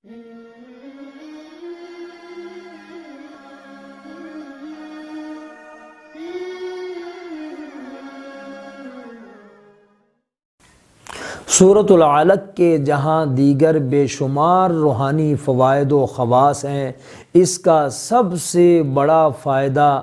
سورۃ العلق کے جہاں دیگر بے شمار روحانی فوائد و خواص ہیں، اس کا سب سے بڑا فائدہ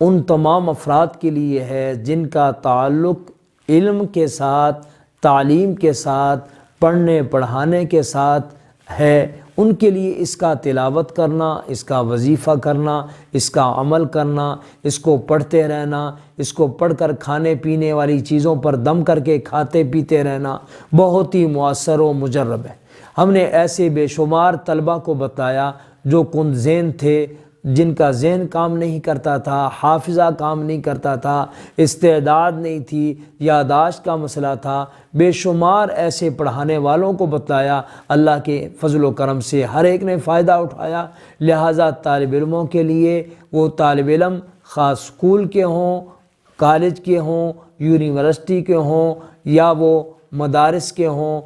ان تمام افراد کے لیے ہے جن کا تعلق علم کے ساتھ، تعلیم کے ساتھ، پڑھنے پڑھانے کے ساتھ ہے۔ ان کے لیے اس کا تلاوت کرنا، اس کا وظیفہ کرنا، اس کا عمل کرنا، اس کو پڑھتے رہنا، اس کو پڑھ کر کھانے پینے والی چیزوں پر دم کر کے کھاتے پیتے رہنا بہت ہی مؤثر و مجرب ہے۔ ہم نے ایسے بے شمار طلبہ کو بتایا جو کند ذہن تھے، جن کا ذہن کام نہیں کرتا تھا، حافظہ کام نہیں کرتا تھا، استعداد نہیں تھی، یادداشت کا مسئلہ تھا۔ بے شمار ایسے پڑھانے والوں کو بتلایا، اللہ کے فضل و کرم سے ہر ایک نے فائدہ اٹھایا۔ لہٰذا طالب علموں کے لیے، وہ طالب علم خاص اسکول کے ہوں، کالج کے ہوں، یونیورسٹی کے ہوں، یا وہ مدارس کے ہوں،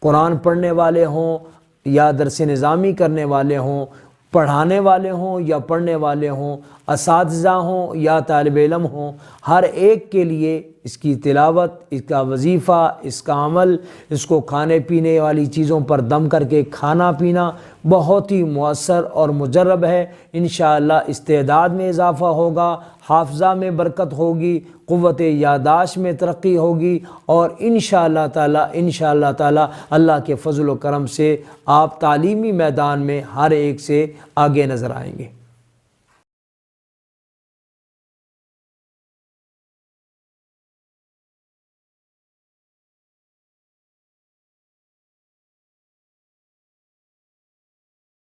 قرآن پڑھنے والے ہوں یا درس نظامی کرنے والے ہوں، پڑھانے والے ہوں یا پڑھنے والے ہوں، اساتذہ ہوں یا طالب علم ہوں، ہر ایک کے لیے اس کی تلاوت، اس کا وظیفہ، اس کا عمل، اس کو کھانے پینے والی چیزوں پر دم کر کے کھانا پینا بہت ہی مؤثر اور مجرب ہے۔ انشاءاللہ استعداد میں اضافہ ہوگا، حافظہ میں برکت ہوگی، قوت یادداشت میں ترقی ہوگی، اور انشاءاللہ تعالی اللہ کے فضل و کرم سے آپ تعلیمی میدان میں ہر ایک سے آگے نظر آئیں گے۔